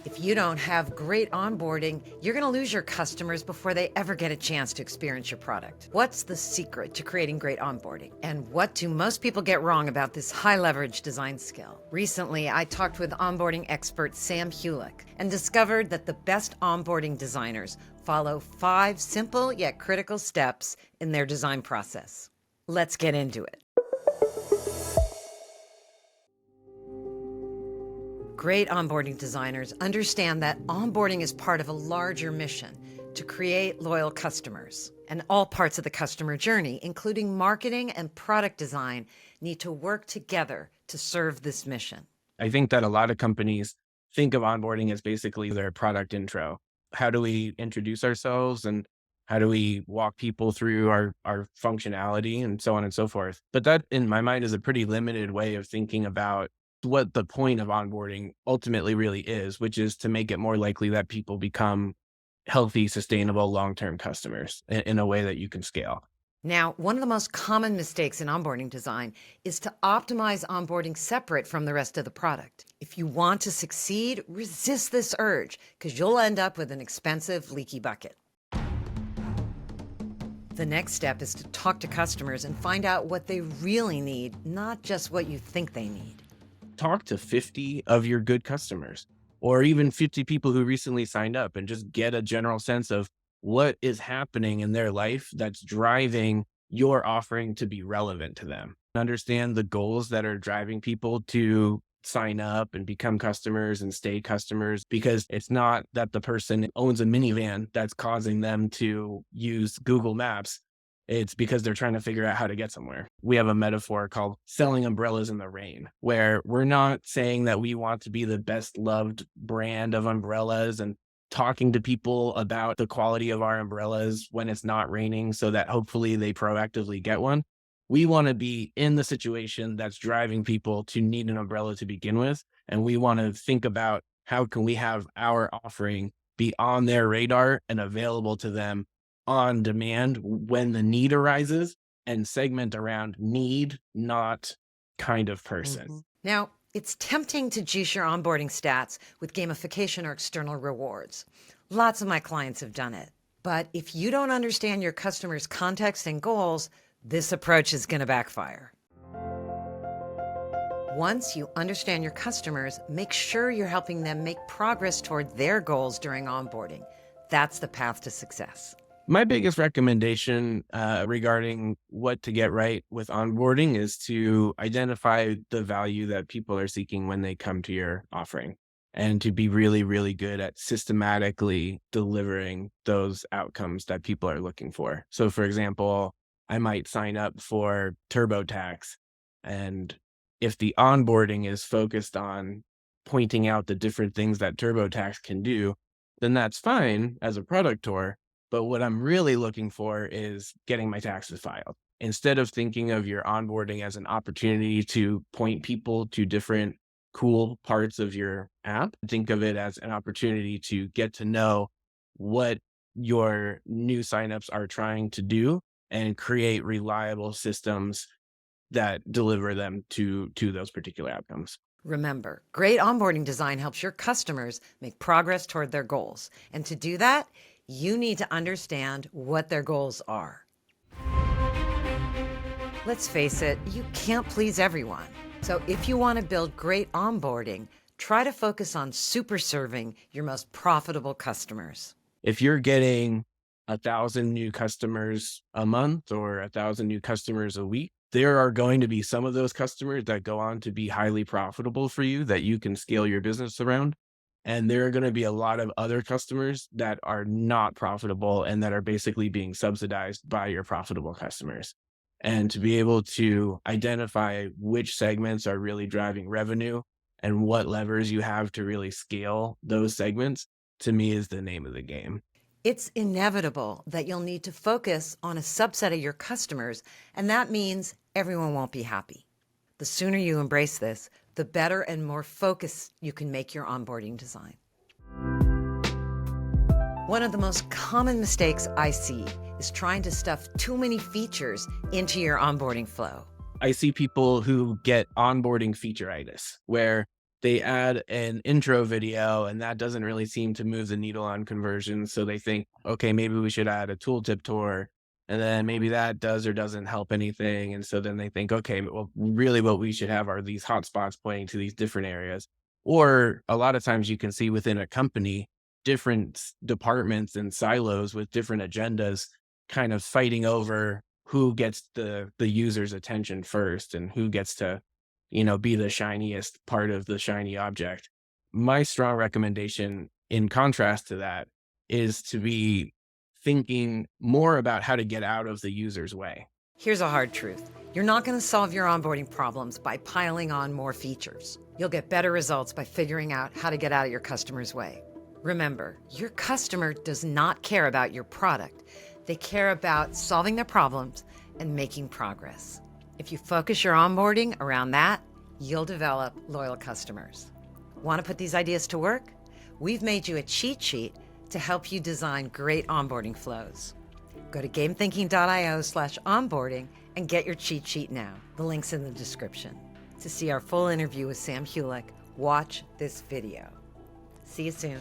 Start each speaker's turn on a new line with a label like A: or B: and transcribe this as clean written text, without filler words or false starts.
A: If you don't have great onboarding, you're going to lose your customers before they ever get a chance to experience your product. What's the secret to creating great onboarding? And what do most people get wrong about this high leverage design skill? Recently, I talked with onboarding expert Sam Hulick and discovered that the best onboarding designers follow 5 simple yet critical steps in their design process. Let's get into it. Great onboarding designers understand that onboarding is part of a larger mission to create loyal customers. And all parts of the customer journey, including marketing and product design, need to work together to serve this mission.
B: I think that a lot of companies think of onboarding as basically their product intro. How do we introduce ourselves and how do we walk people through our functionality and so on and so forth? But that, in my mind, is a pretty limited way of thinking about what the point of onboarding ultimately really is, which is to make it more likely that people become healthy, sustainable, long-term customers in a way that you can scale.
A: Now, one of the most common mistakes in onboarding design is to optimize onboarding separate from the rest of the product. If you want to succeed, resist this urge, because you'll end up with an expensive, leaky bucket. The next step is to talk to customers and find out what they really need, not just what you think they need.
B: Talk to 50 of your good customers or even 50 people who recently signed up and just get a general sense of what is happening in their life that's driving your offering to be relevant to them. Understand the goals that are driving people to sign up and become customers and stay customers, because it's not that the person owns a minivan that's causing them to use Google Maps. It's because they're trying to figure out how to get somewhere. We have a metaphor called selling umbrellas in the rain, where we're not saying that we want to be the best loved brand of umbrellas and talking to people about the quality of our umbrellas when it's not raining so that hopefully they proactively get one. We want to be in the situation that's driving people to need an umbrella to begin with. And we want to think about how can we have our offering be on their radar and available to them on demand when the need arises, and segment around need, not kind of person.
A: Now, it's tempting to juice your onboarding stats with gamification or external rewards. Lots of my clients have done it. But if you don't understand your customers' context and goals, this approach is going to backfire. Once you understand your customers, make sure you're helping them make progress toward their goals during onboarding. That's the path to success.
B: My biggest recommendation regarding what to get right with onboarding is to identify the value that people are seeking when they come to your offering, and to be really, really good at systematically delivering those outcomes that people are looking for. So, for example, I might sign up for TurboTax, and if the onboarding is focused on pointing out the different things that TurboTax can do, then that's fine as a product tour. But what I'm really looking for is getting my taxes filed. Instead of thinking of your onboarding as an opportunity to point people to different cool parts of your app, think of it as an opportunity to get to know what your new signups are trying to do and create reliable systems that deliver them to those particular outcomes.
A: Remember, great onboarding design helps your customers make progress toward their goals. And to do that, you need to understand what their goals are. Let's face it, you can't please everyone. So if you want to build great onboarding, try to focus on super serving your most profitable customers.
B: If you're getting 1,000 new customers a month or 1,000 new customers a week, there are going to be some of those customers that go on to be highly profitable for you that you can scale your business around. And there are going to be a lot of other customers that are not profitable and that are basically being subsidized by your profitable customers. And to be able to identify which segments are really driving revenue and what levers you have to really scale those segments, to me, is the name of the game.
A: It's inevitable that you'll need to focus on a subset of your customers, and that means everyone won't be happy. The sooner you embrace this, the better and more focused you can make your onboarding design. One of the most common mistakes I see is trying to stuff too many features into your onboarding flow.
B: I see people who get onboarding featureitis, where they add an intro video and that doesn't really seem to move the needle on conversion. So they think, okay, maybe we should add a tooltip tour. And then maybe that does or doesn't help anything. And so then they think, okay, well, really what we should have are these hotspots pointing to these different areas. Or a lot of times you can see within a company, different departments and silos with different agendas kind of fighting over who gets the user's attention first and who gets to, be the shiniest part of the shiny object. My strong recommendation in contrast to that is to be thinking more about how to get out of the user's way.
A: Here's a hard truth. You're not going to solve your onboarding problems by piling on more features. You'll get better results by figuring out how to get out of your customer's way. Remember, your customer does not care about your product. They care about solving their problems and making progress. If you focus your onboarding around that, you'll develop loyal customers. Want to put these ideas to work? We've made you a cheat sheet to help you design great onboarding flows. Go to gamethinking.io/onboarding and get your cheat sheet now. The link's in the description. To see our full interview with Sam Hulick, watch this video. See you soon.